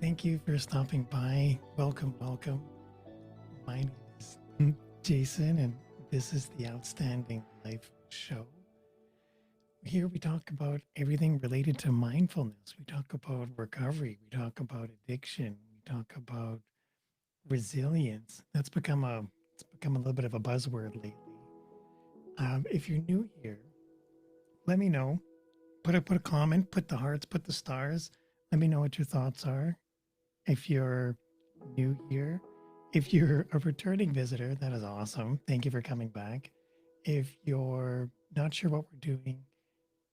Thank you for stopping by. Welcome, welcome. My name is Jason, and this is the Outstanding Life Show. Here we talk about everything related to mindfulness. We talk about recovery. We talk about addiction. We talk about resilience. It's become a little bit of a buzzword lately. If you're new here, let me know. Put a comment. Put the hearts. Put the stars. Let me know what your thoughts are. If you're new here, if you're a returning visitor, that is awesome. Thank you for coming back. If you're not sure what we're doing,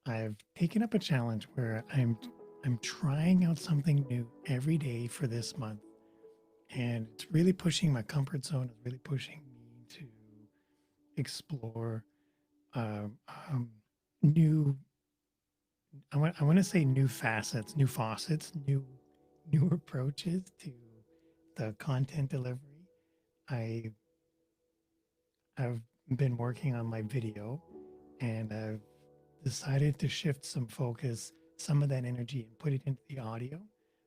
I've taken up a challenge where I'm trying out something new every day for this month, and it's really pushing my comfort zone. It's really pushing me to explore uh, um, new. I want to say new facets, new faucets, new approaches to the content delivery. I have been working on my video, and I've decided to shift some focus, some of that energy, and put it into the audio.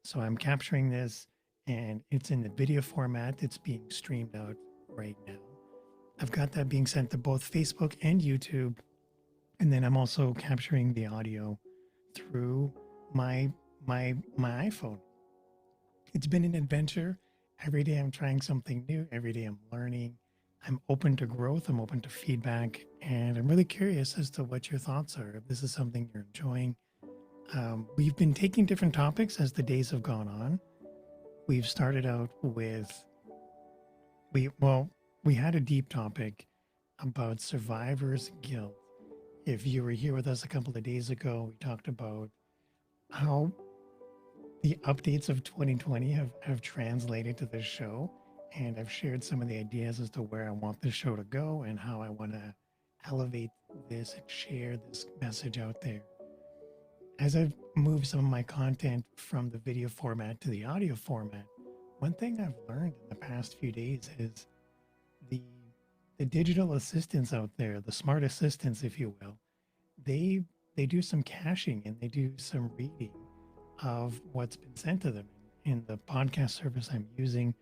So I'm capturing this, and it's in the video format. It's being streamed out right now. I've got that being sent to both Facebook and YouTube, and then I'm also capturing the audio through my iPhone. It's been an adventure. Every day I'm trying something new. Every day I'm learning. I'm open to growth. I'm open to feedback. And I'm really curious as to what your thoughts are. If this is something you're enjoying. We've been taking different topics as the days have gone on. We've started out with, we had a deep topic about survivor's guilt. If you were here with us a couple of days ago, we talked about how the updates of 2020 have translated to this show, and I've shared some of the ideas as to where I want this show to go and how I want to elevate this and share this message out there. As I've moved some of my content from the video format to the audio format, one thing I've learned in the past few days is the the digital assistants out there, the smart assistants, if you will, they they do some caching and they do some reading of what's been sent to them. And the podcast service I'm using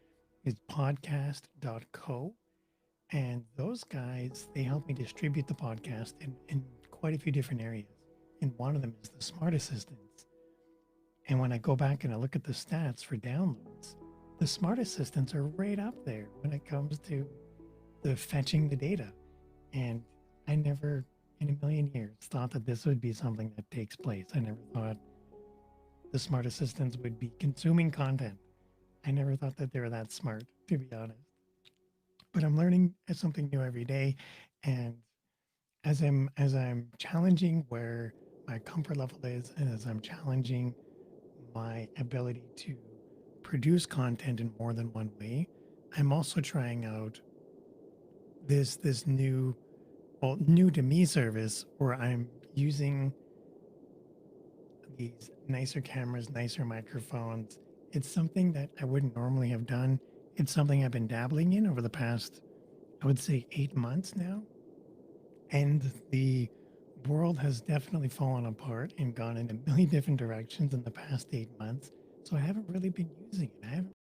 is podcast.co. And those guys, they help me distribute the podcast in quite a few different areas. And one of them is the smart assistants. And when I go back and I look at the stats for downloads, the smart assistants are right up there when it comes to the fetching the data. And I never in a million years thought that this would be something that takes place. I never thought the smart assistants would be consuming content. I never thought that they were that smart, to be honest. But I'm learning something new every day, and as I'm challenging where my comfort level is, and as I'm challenging my ability to produce content in more than one way, I'm also trying out this new, well, new to me service where I'm using these nicer cameras, nicer microphones. It's something that I wouldn't normally have done. It's something I've been dabbling in over the past, I would say, 8 months now. And the world has definitely fallen apart and gone in a million different directions in the past 8 months. So I haven't really been using it. I haven't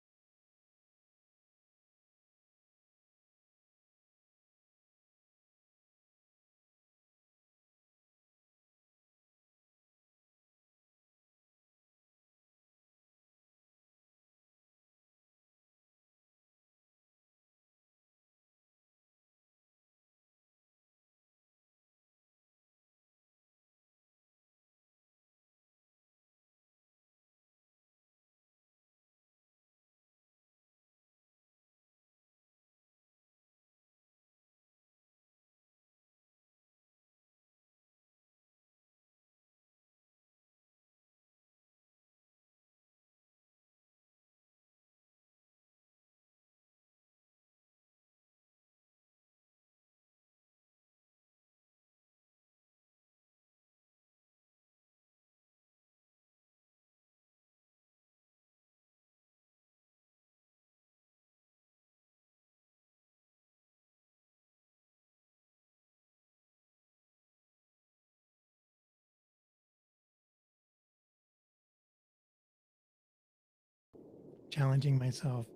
challenging myself.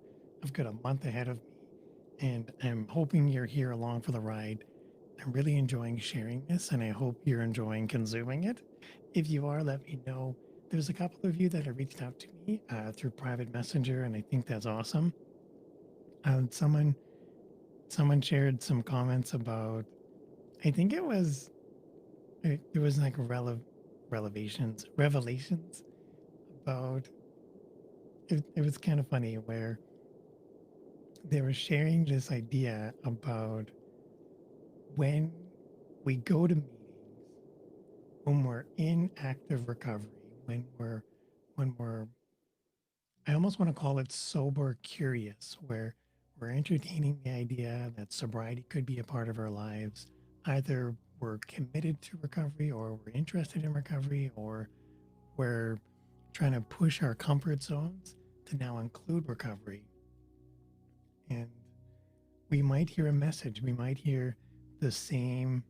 I've got a month ahead of me, and I'm hoping you're here along for the ride. I'm really enjoying sharing this, and I hope you're enjoying consuming it. If you are, let me know. There's a couple of you that have reached out to me through private messenger, and I think that's awesome. Someone shared some comments about. I think it was like revelations about. It was kind of funny where they were sharing this idea about when we go to meetings, when we're in active recovery, when we're I almost want to call it sober curious, where we're entertaining the idea that sobriety could be a part of our lives. Either we're committed to recovery, or we're interested in recovery, or we're trying to push our comfort zones to now include recovery. And we might hear a message, we might hear the same,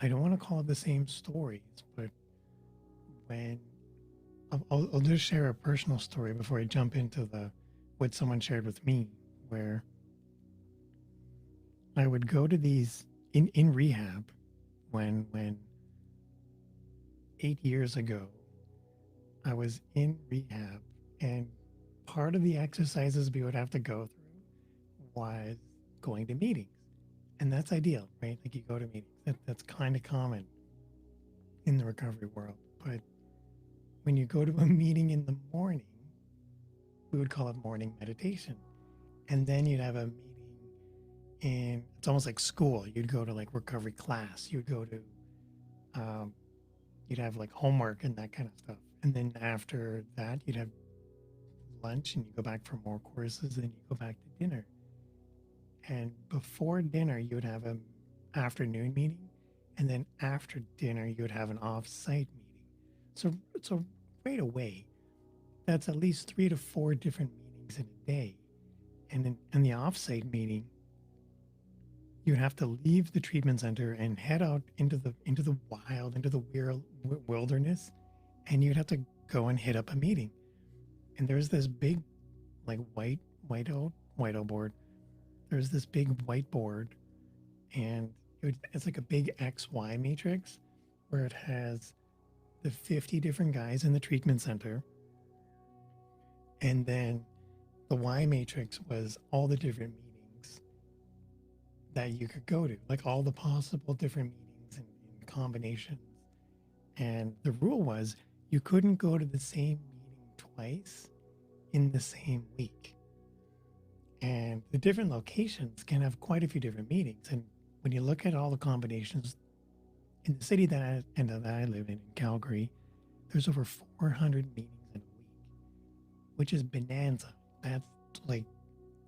I don't want to call it the same stories, but when I'll just share a personal story before I jump into the what someone shared with me, where I would go to these in rehab when 8 years ago I was in rehab, and part of the exercises we would have to go through was going to meetings, and that's ideal, right? Like you go to meetings, that's kind of common in the recovery world, but when you go to a meeting in the morning, we would call it morning meditation. And then you'd have a meeting in, it's almost like school. You'd go to like recovery class. You'd go to, um, you'd have like homework and that kind of stuff. And then after that, you'd have lunch and you go back for more courses. Then you go back to dinner. And before dinner, you would have an afternoon meeting. And then after dinner, you would have an off-site meeting. So right away, that's at least 3 to 4 different meetings in a day. And in the offsite meeting, you would have to leave the treatment center and head out into the wild, into the wilderness, and you'd have to go and hit up a meeting. And there's this big, like white out board. There's this big whiteboard, and it's like a big XY matrix where it has the 50 different guys in the treatment center, and then the Y matrix was all the different meetings that you could go to, like all the possible different meetings and combinations. And the rule was you couldn't go to the same meeting twice in the same week. And the different locations can have quite a few different meetings. And when you look at all the combinations in the city that I live in Calgary, there's over 400 meetings in a week, which is bonanza. That's like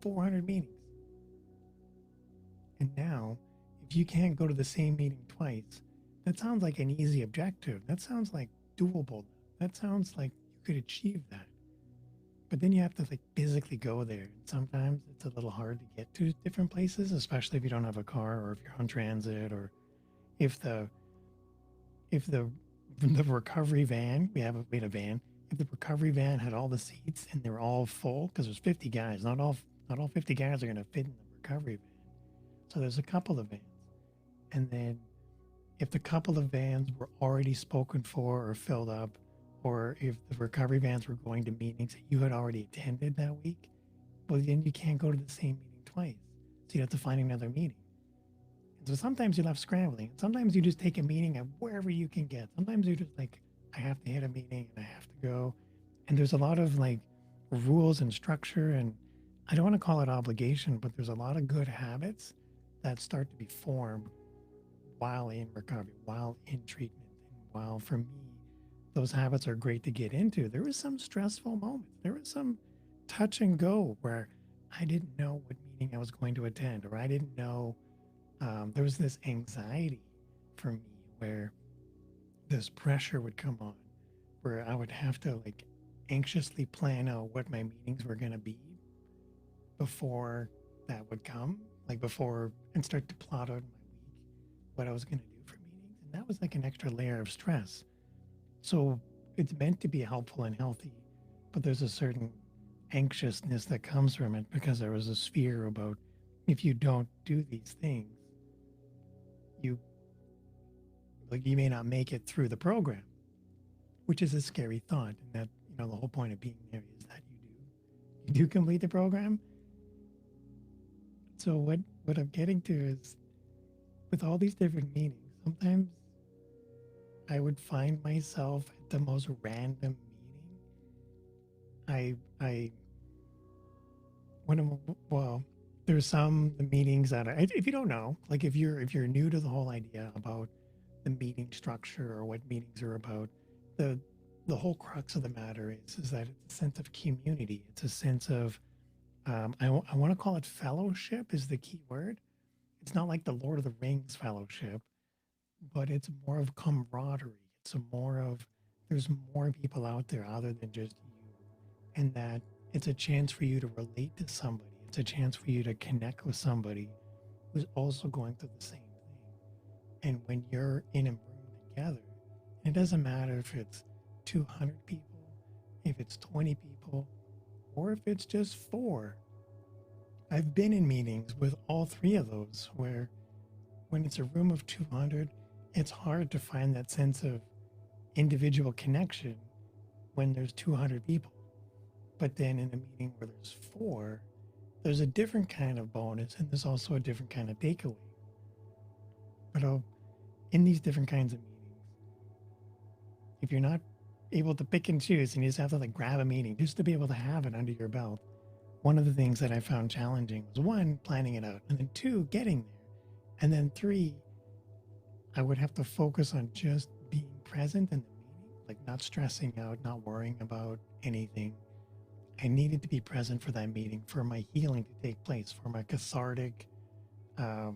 400 meetings. And now, if you can't go to the same meeting twice, that sounds like an easy objective. That sounds like doable. That sounds like you could achieve that. But then you have to like physically go there. And sometimes it's a little hard to get to different places, especially if you don't have a car or if you're on transit, or if the the recovery van, we had a van, if the recovery van had all the seats and they were all full, because there's 50 guys, not all 50 guys are going to fit in the recovery van. So there's a couple of vans. And then if the couple of vans were already spoken for or filled up, or if the recovery vans were going to meetings that you had already attended that week, well, then you can't go to the same meeting twice. So you have to find another meeting. And so sometimes you're left scrambling. Sometimes you just take a meeting at wherever you can get. Sometimes you're just like, I have to hit a meeting and I have to go. And there's a lot of like rules and structure. And I don't want to call it obligation, but there's a lot of good habits that start to be formed while in recovery, while in treatment. And while for me, those habits are great to get into, there was some stressful moments. There was some touch and go where I didn't know what meeting I was going to attend, or I didn't know. There was this anxiety for me where this pressure would come on, where I would have to like anxiously plan out what my meetings were going to be before that would come, like before, and start to plot out my week, what I was going to do for meetings. And that was like an extra layer of stress. So it's meant to be helpful and healthy, but there's a certain anxiousness that comes from it because there was this fear about if you don't do these things, you you may not make it through the program, which is a scary thought. And that, the whole point of being there is that you do complete the program. So what I'm getting to is with all these different meanings, sometimes I would find myself at the most random meeting. I when I'm well, there's some the meetings that if you don't know, like if you're new to the whole idea about the meeting structure or what meetings are about, the the whole crux of the matter is that it's a sense of community. It's a sense of I want to call it fellowship is the key word. It's not like the Lord of the Rings fellowship, but it's more of camaraderie. It's a more of there's more people out there other than just you, and that it's a chance for you to relate to somebody. It's a chance for you to connect with somebody who's also going through the same thing. And when you're in a room together, it doesn't matter if it's 200 people, if it's 20 people, or if it's just four. I've been in meetings with all three of those where when it's a room of 200, it's hard to find that sense of individual connection when there's 200 people. But then in a meeting where there's four, there's a different kind of bonus and there's also a different kind of takeaway. But in these different kinds of meetings, if you're not able to pick and choose and you just have to like grab a meeting just to be able to have it under your belt, one of the things that I found challenging was one, planning it out, and then two, getting there. And then three, I would have to focus on just being present in the meeting, like not stressing out, not worrying about anything. I needed to be present for that meeting, for my healing to take place, for my cathartic, I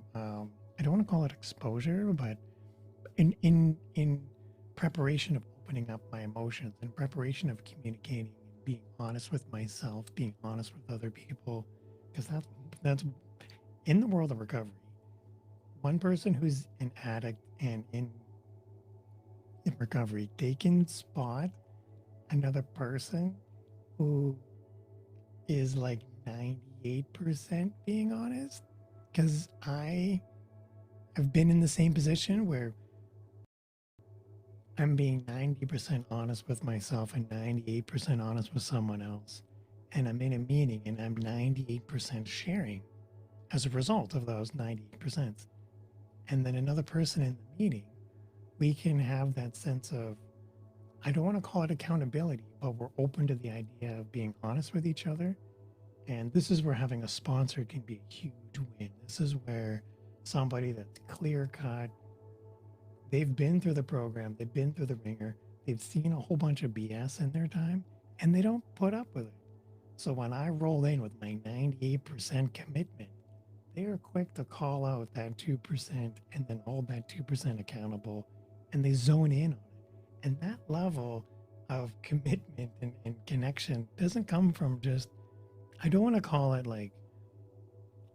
don't want to call it exposure, but in preparation of opening up my emotions, in preparation of communicating and being honest with myself, being honest with other people, because that's in the world of recovery. One person who's an addict and in recovery, they can spot another person who is like 98% being honest. Because I have been in the same position where I'm being 90% honest with myself and 98% honest with someone else. And I'm in a meeting and I'm 98% sharing as a result of those 98%. And then another person in the meeting, we can have that sense of, I don't want to call it accountability, but we're open to the idea of being honest with each other. And this is where having a sponsor can be a huge win. This is where somebody that's clear cut, they've been through the program, they've been through the ringer, they've seen a whole bunch of BS in their time, and they don't put up with it. So when I roll in with my 98% commitment, they are quick to call out that 2% and then hold that 2% accountable, and they zone in on it. And that level of commitment and connection doesn't come from just, I don't want to call it like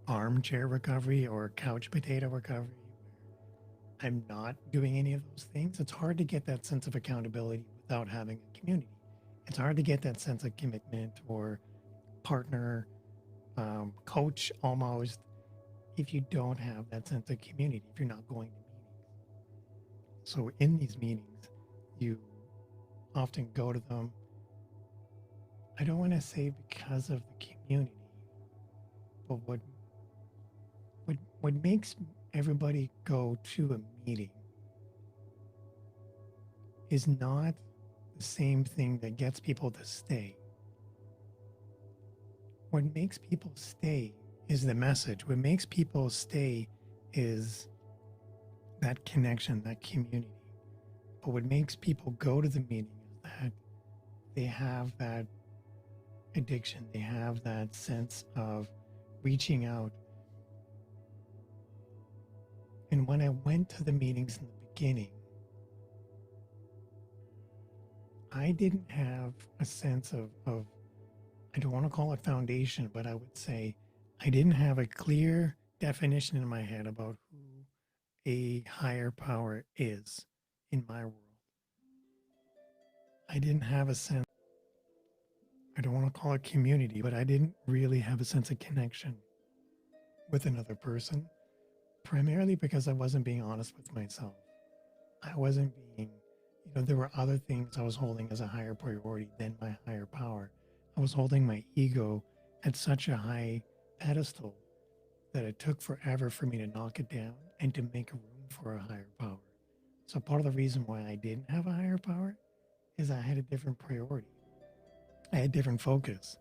armchair recovery or couch potato recovery. I'm not doing any of those things. It's hard to get that sense of accountability without having a community. It's hard to get that sense of commitment or partner, coach almost if you don't have that sense of community, if you're not going to meetings. So in these meetings, you often go to them. I don't want to say because of the community, but what makes everybody go to a meeting is not the same thing that gets people to stay. What makes people stay is the message. What makes people stay is that connection, that community. But what makes people go to the meeting is that they have that addiction, they have that sense of reaching out. And when I went to the meetings in the beginning, I didn't have a sense of I don't want to call it foundation, but I would say I didn't have a clear definition in my head about who a higher power is in my world. I didn't have a sense. I don't want to call it community, but I didn't really have a sense of connection with another person, primarily because I wasn't being honest with myself. I wasn't being, there were other things I was holding as a higher priority than my higher power. I was holding my ego at such a high pedestal that it took forever for me to knock it down and to make room for a higher power. So part of the reason why I didn't have a higher power is I had a different priority. I had different focus.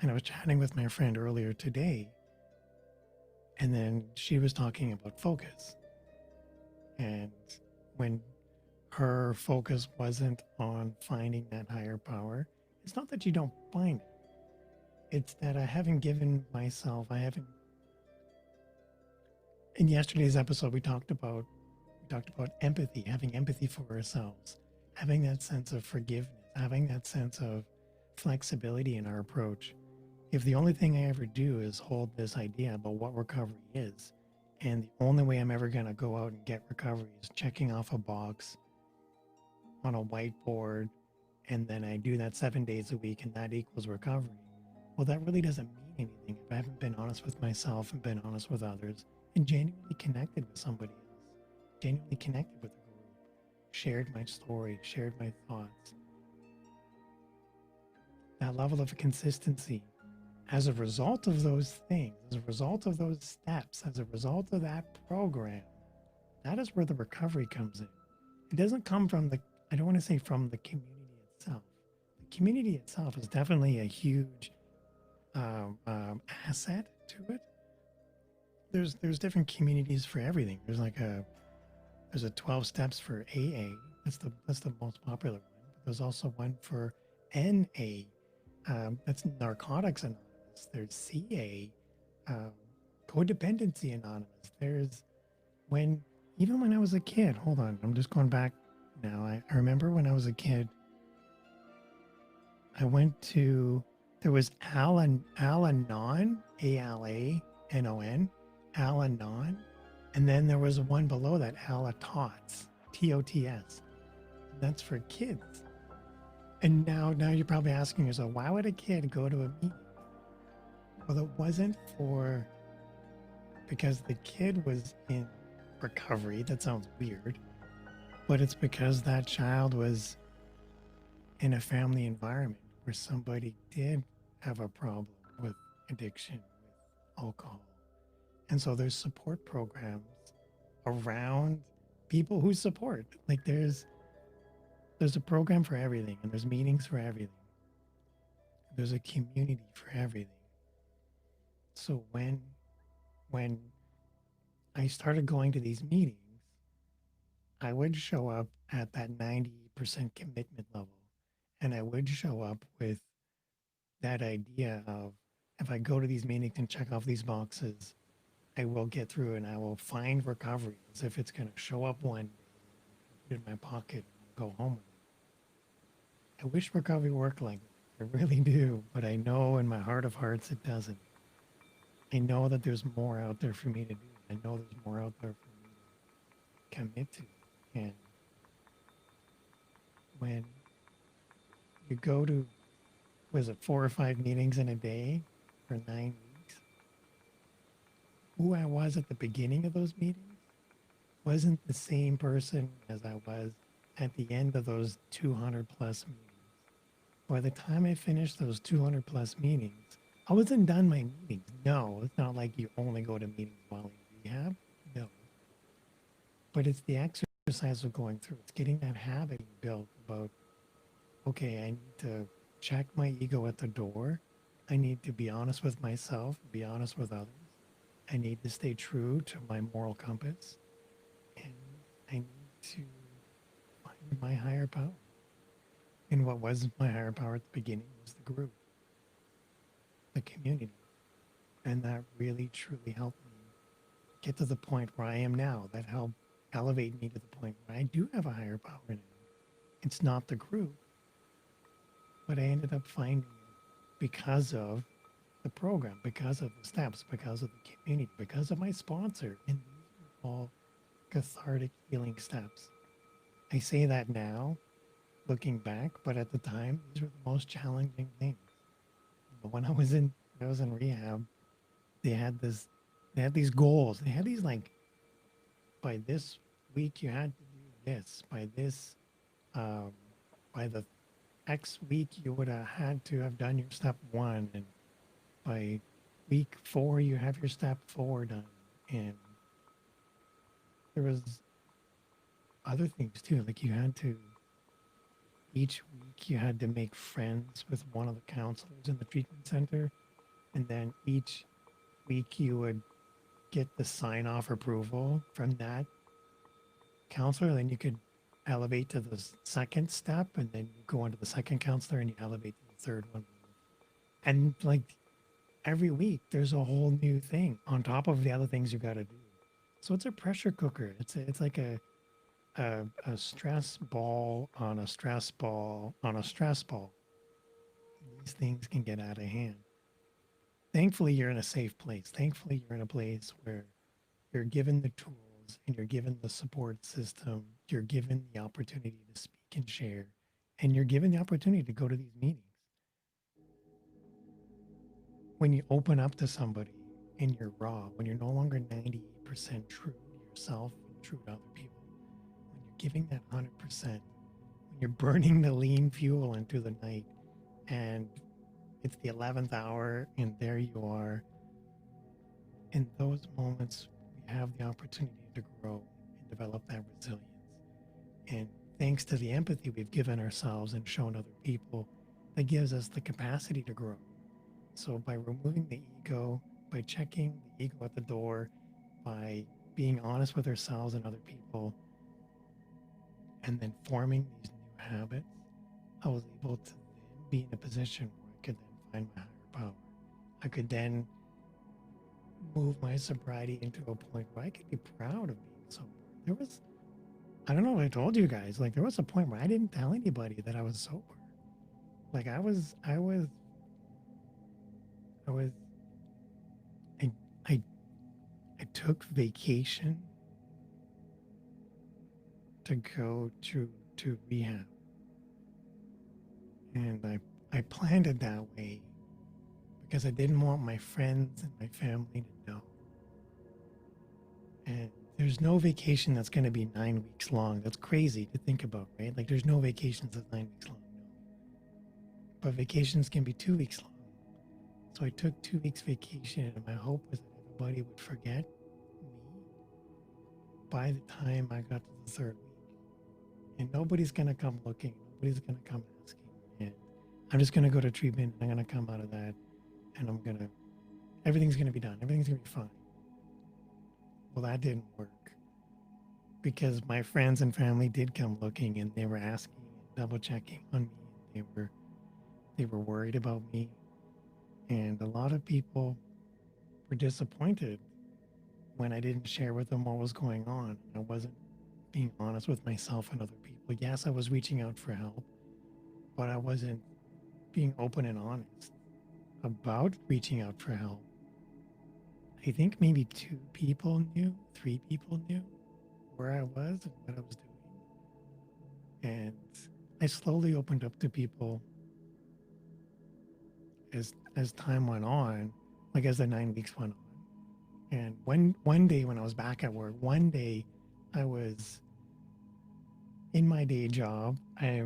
And I was chatting with my friend earlier today, and then she was talking about focus. And when her focus wasn't on finding that higher power, it's not that you don't find it. It's that I haven't given myself, I haven't in yesterday's episode we talked about empathy, having empathy for ourselves, having that sense of forgiveness, having that sense of flexibility in our approach. If the only thing I ever do is hold this idea about what recovery is, and the only way I'm ever going to go out and get recovery is checking off a box on a whiteboard, and then I do that 7 days a week, and that equals recovery, well, that really doesn't mean anything if I haven't been honest with myself and been honest with others and genuinely connected with somebody else, genuinely connected with a group, shared my story, shared my thoughts. That level of consistency, as a result of those things, as a result of those steps, as a result of that program, that is where the recovery comes in. It doesn't come from I don't want to say from the community itself. The community itself is definitely a huge asset to it. There's different communities for everything. There's a 12 steps for AA. That's the most popular one. But there's also one for NA. That's Narcotics Anonymous. There's CA, um, Codependency Anonymous. There's when even when I was a kid. Hold on, I'm just going back now. I remember when I was a kid. I went to there was Al-Anon, Alanon, Al-Anon, and then there was one below that, Alatots, TOTS. That's for kids. And now you're probably asking yourself, why would a kid go to a meeting? Well, it wasn't because the kid was in recovery. That sounds weird, but it's because that child was in a family environment where somebody did have a problem with addiction, with alcohol. And so there's support programs around people who support. Like there's a program for everything, and there's meetings for everything. There's a community for everything. So when I started going to these meetings, I would show up at that 90% commitment level. And I would show up with that idea of if I go to these meetings and check off these boxes, I will get through and I will find recovery as if it's going to show up one day, put it in my pocket, and go home with it. I wish recovery worked like that. I really do, but I know in my heart of hearts it doesn't. I know that there's more out there for me to do. I know there's more out there for me to commit to. And when you go to, was it 4 or 5 meetings in a day for 9 weeks? Who I was at the beginning of those meetings wasn't the same person as I was at the end of those 200 plus meetings. By the time I finished those 200 plus meetings, I wasn't done my meetings. No, it's not like you only go to meetings while in rehab. No. But it's the exercise of going through. It's getting that habit built about, okay, I need to check my ego at the door. I need to be honest with myself, be honest with others. I need to stay true to my moral compass. And I need to find my higher power. And what was my higher power at the beginning was the group, the community. And that really, truly helped me get to the point where I am now. That helped elevate me to the point where I do have a higher power now. It's not the group, but I ended up finding it because of the program, because of the steps, because of the community, because of my sponsor. And these are all cathartic healing steps. I say that now, looking back, but at the time, these were the most challenging things. But when I was in rehab, they had this, they had these goals. They had these like, by this week you had to do this. Um, by the X week you would have had to have done your step one, and by week four you have your step four done. And there was other things too, like you had to, each week you had to make friends with one of the counselors in the treatment center, and then each week you would get the sign off approval from that counselor. Then you could elevate to the second step, and then you go on to the second counselor and you elevate to the third one. And like every week, there's a whole new thing on top of the other things you got to do. So it's a pressure cooker. It's like a stress ball on a stress ball on a stress ball. These things can get out of hand. Thankfully, you're in a safe place. Thankfully, you're in a place where you're given the tools and you're given the support system. You're given the opportunity to speak and share, and you're given the opportunity to go to these meetings. When you open up to somebody and you're raw, when you're no longer 98% true to yourself and true to other people, when you're giving that 100%, when you're burning the lean fuel into the night, and it's the 11th hour and there you are, in those moments, we have the opportunity to grow and develop that resilience. And thanks to the empathy we've given ourselves and shown other people, that gives us the capacity to grow. So by removing the ego, by checking the ego at the door, by being honest with ourselves and other people, and then forming these new habits, I was able to then be in a position where I could then find my higher power. I could then move my sobriety into a point where I could be proud of being sober. There was, I don't know if I told you guys, like there was a point where I didn't tell anybody that I was sober. Like I was, I, I, I took vacation to go to rehab, and I planned it that way because I didn't want my friends and my family to know. And there's no vacation that's going to be 9 weeks long. That's crazy to think about, right? Like there's no vacations that's 9 weeks long. No. But vacations can be 2 weeks long. So I took 2 weeks vacation, and my hope was that everybody would forget me by the time I got to the third week. And nobody's going to come looking. Nobody's going to come asking. And I'm just going to go to treatment, and I'm going to come out of that, and everything's going to be done. Everything's going to be fine. Well, that didn't work because my friends and family did come looking, and they were asking and double checking on me. They were worried about me, and a lot of people were disappointed when I didn't share with them what was going on. I wasn't being honest with myself and other people. Yes, I was reaching out for help, but I wasn't being open and honest about reaching out for help. I think maybe 3 people knew where I was and what I was doing. And I slowly opened up to people as time went on, like as the 9 weeks went on. And one day when I was back at work, one day I was in my day job. I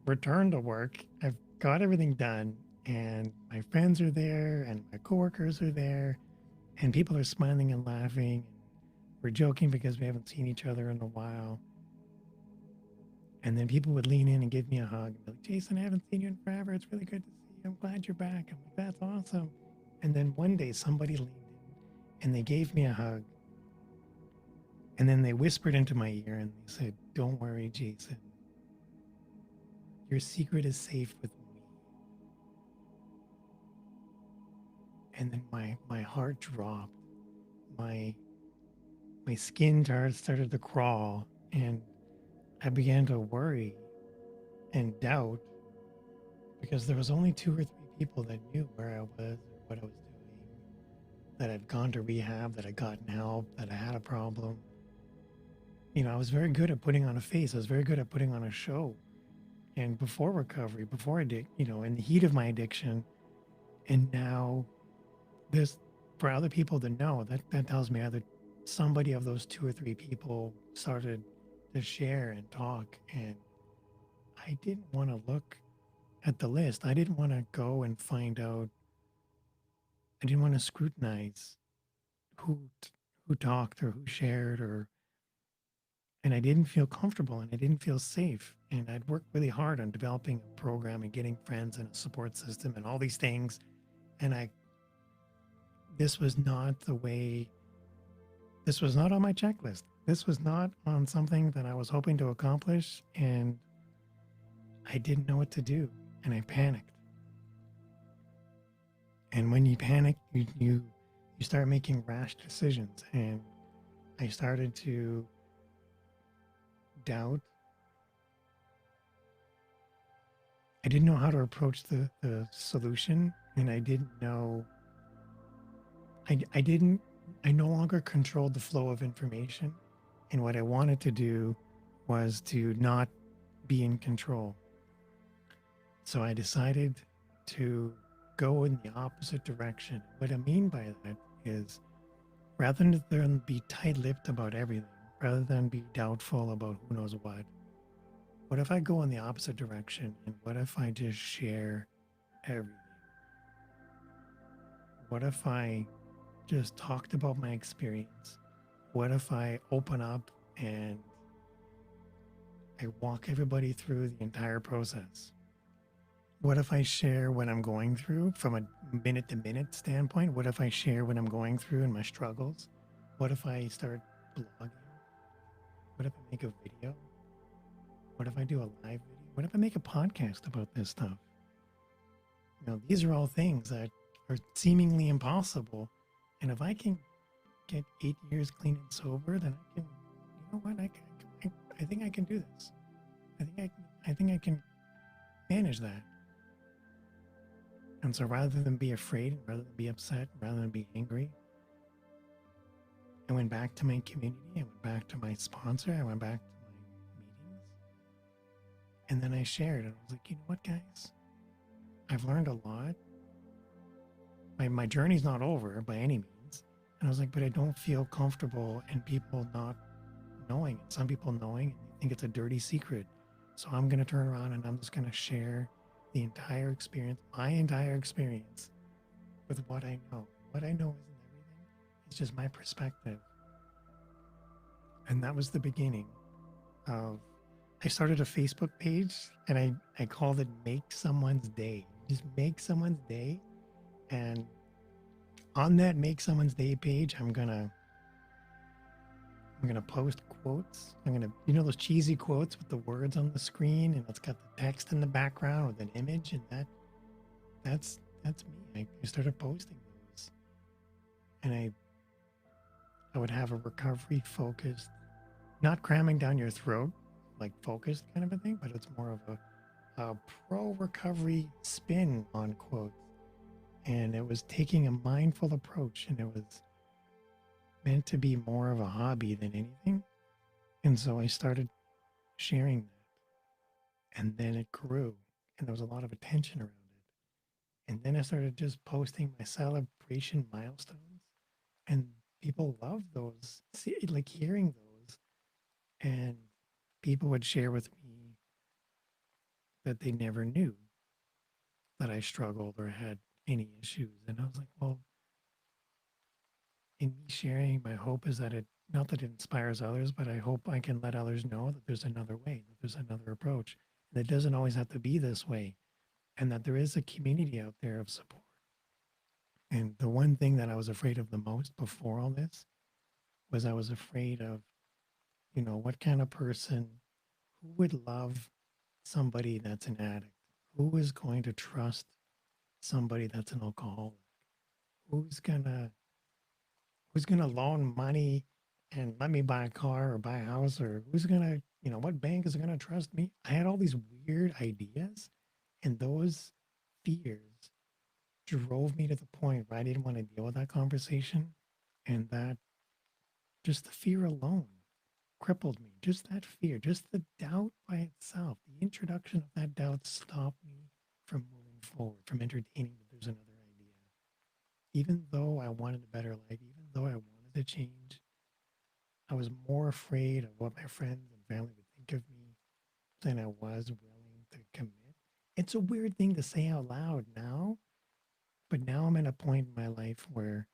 returned to work. I've got everything done, and my friends are there, and my coworkers are there, and people are smiling and laughing. We're joking because we haven't seen each other in a while. And then people would lean in and give me a hug and be like, Jason, I haven't seen you in forever. It's really good to see you. I'm glad you're back. I'm like, that's awesome. And then one day somebody leaned in and they gave me a hug. And then they whispered into my ear and they said, don't worry, Jason. Your secret is safe with me. And then my heart dropped. My skin started to crawl, and I began to worry and doubt because there was only 2 or 3 people that knew where I was and what I was doing, that had gone to rehab, that had gotten help, that I had a problem. You know, I was very good at putting on a face. I was very good at putting on a show. And before recovery, before in the heat of my addiction, And now this, for other people to know, that tells me either somebody of those two or three people started to share and talk. And I didn't want to look at the list. I didn't want to go and find out. I didn't want to scrutinize who who talked or who shared, or and I didn't feel comfortable and I didn't feel safe. And I'd worked really hard on developing a program and getting friends and a support system and all these things. And this was not the way, this was not on my checklist. This was not on something that I was hoping to accomplish. And I didn't know what to do. And I panicked. And when you panic, you start making rash decisions. And I started to doubt. I didn't know how to approach the solution, and I didn't know. I didn't. I no longer controlled the flow of information, and what I wanted to do was to not be in control. So I decided to go in the opposite direction. What I mean by that is, rather than be tight-lipped about everything, rather than be doubtful about who knows what if I go in the opposite direction? And what if I just share everything? What if I just talked about my experience? What if I open up and I walk everybody through the entire process? What if I share what I'm going through from a minute to minute standpoint? What if I share what I'm going through and my struggles? What if I start blogging? What if I make a video? What if I do a live video? What if I make a podcast about this stuff? These are all things that are seemingly impossible. And if I can get 8 years clean and sober, then I can, you know what? I think I can do this. I think I can manage that. And so rather than be afraid, rather than be upset, rather than be angry, I went back to my community. I went back to my sponsor. I went back to my meetings. And then I shared. And I was like, you know what, guys? I've learned a lot. My journey's not over by any means. And I was like, but I don't feel comfortable in people not knowing it. Some people knowing and they think it's a dirty secret. So I'm going to turn around and I'm just going to share the entire experience, my entire experience with what I know. What I know isn't everything. It's just my perspective. And that was the beginning of, I started a Facebook page and I called it Make Someone's Day. Just make someone's day. And on that Make Someone's Day page, I'm gonna post quotes. I'm gonna, those cheesy quotes with the words on the screen and it's got the text in the background with an image, and that's me. I started posting those, and I would have a recovery focused, not cramming down your throat, like focused kind of a thing, but it's more of a pro recovery spin on quotes. And it was taking a mindful approach, and it was meant to be more of a hobby than anything. And so I started sharing that. And then it grew, and there was a lot of attention around it. And then I started just posting my celebration milestones, and people loved those, like hearing those. And people would share with me that they never knew that I struggled or had any issues. And I was like, well, in me sharing, my hope is that it, not that it inspires others, but I hope I can let others know that there's another way, that there's another approach. And it doesn't always have to be this way, and that there is a community out there of support. And the one thing that I was afraid of the most before all this was I was afraid of, what kind of person, who would love somebody that's an addict? Who is going to trust somebody that's an alcoholic? Who's gonna loan money and let me buy a car or buy a house? Or who's gonna, what bank is gonna trust me? I had all these weird ideas, and those fears drove me to the point where I didn't want to deal with that conversation. And that, just the fear alone crippled me. Just that fear, just the doubt by itself, the introduction of that doubt stopped me from moving forward, from entertaining that there's another idea. even though I wanted a better life, even though I wanted to change, I was more afraid of what my friends and family would think of me than I was willing to commit. It's a weird thing to say out loud now, but now I'm at a point in my life where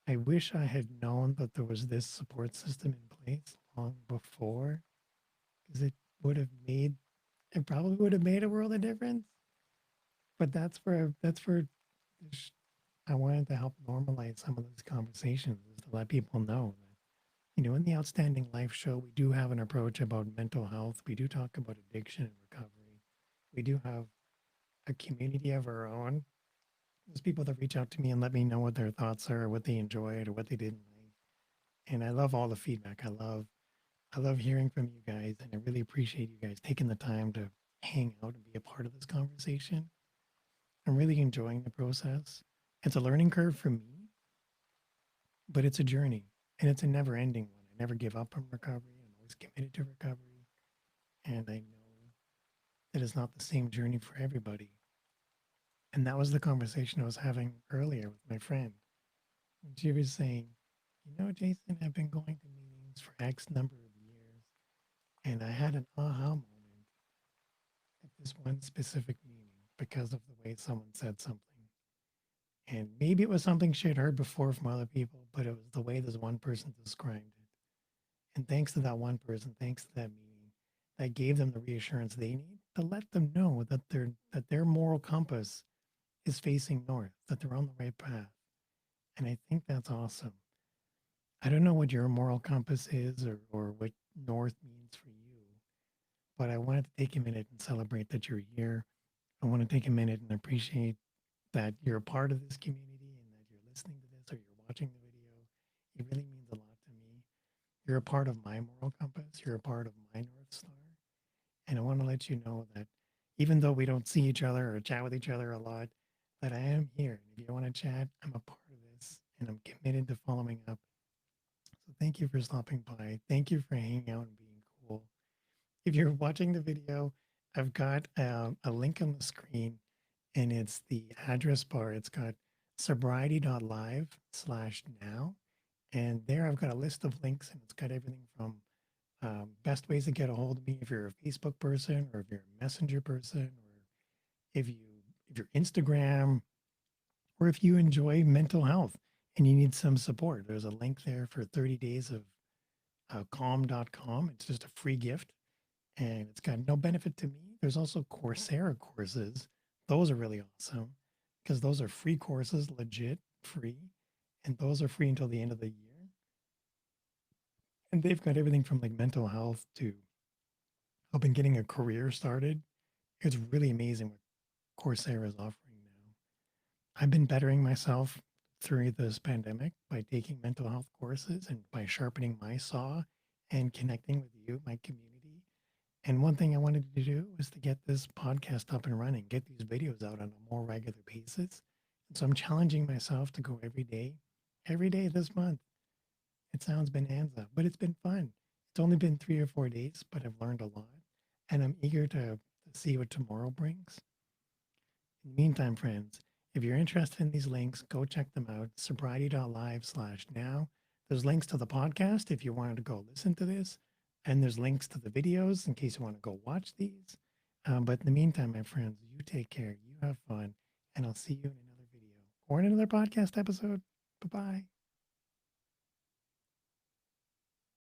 I wish I had known that there was this support system in place long before, because it probably would have made a world of difference. But that's for I wanted to help normalize some of those conversations, is to let people know that, in the Outstanding Life show, we do have an approach about mental health. We do talk about addiction and recovery. We do have a community of our own. There's people that reach out to me and let me know what their thoughts are, what they enjoyed, or what they didn't like. And I love all the feedback. I love hearing from you guys, and I really appreciate you guys taking the time to hang out and be a part of this conversation. I'm really enjoying the process. It's a learning curve for me, but it's a journey, and it's a never ending one. I never give up on recovery. I'm always committed to recovery. And I know that it's not the same journey for everybody. And that was the conversation I was having earlier with my friend. And she was saying, Jason, I've been going to meetings for X number of years, and I had an aha moment at this one specific meeting because of the way someone said something. And maybe it was something she had heard before from other people, but it was the way this one person described it. And thanks to that one person, thanks to that meeting, that gave them the reassurance they need to let them know that their moral compass is facing north, that they're on the right path. And I think that's awesome. I don't know what your moral compass is, or what north means for you, but I wanted to take a minute and celebrate that you're here. I want to take a minute and appreciate that you're a part of this community and that you're listening to this or you're watching the video. It really means a lot to me. You're a part of my moral compass. You're a part of my North Star. And I want to let you know that even though we don't see each other or chat with each other a lot, that I am here. And if you want to chat, I'm a part of this and I'm committed to following up. So thank you for stopping by. Thank you for hanging out and being cool. If you're watching the video, I've got a link on the screen, and it's the address bar. It's got sobriety.live/now. And there I've got a list of links, and it's got everything from best ways to get a hold of me if you're a Facebook person, or if you're a Messenger person, or if you if you're Instagram, or if you enjoy mental health and you need some support. There's a link there for 30 days of calm.com. It's just a free gift, and it's got no benefit to me. There's also Coursera courses. Those are really awesome because those are free courses, legit free, and those are free until the end of the year. And they've got everything from like mental health to helping getting a career started. It's really amazing what Coursera is offering now. I've been bettering myself through this pandemic by taking mental health courses and by sharpening my saw and connecting with you, my community. And one thing I wanted to do was to get this podcast up and running, get these videos out on a more regular basis. And so I'm challenging myself to go every day this month. It sounds bonanza, but it's been fun. It's only been 3 or 4 days, but I've learned a lot. And I'm eager to see what tomorrow brings. In the meantime, friends, if you're interested in these links, go check them out. Sobriety.live/now. There's links to the podcast if you wanted to go listen to this. And there's links to the videos in case you want to go watch these. But in the meantime, my friends, you take care, you have fun, and I'll see you in another video or in another podcast episode. Bye bye.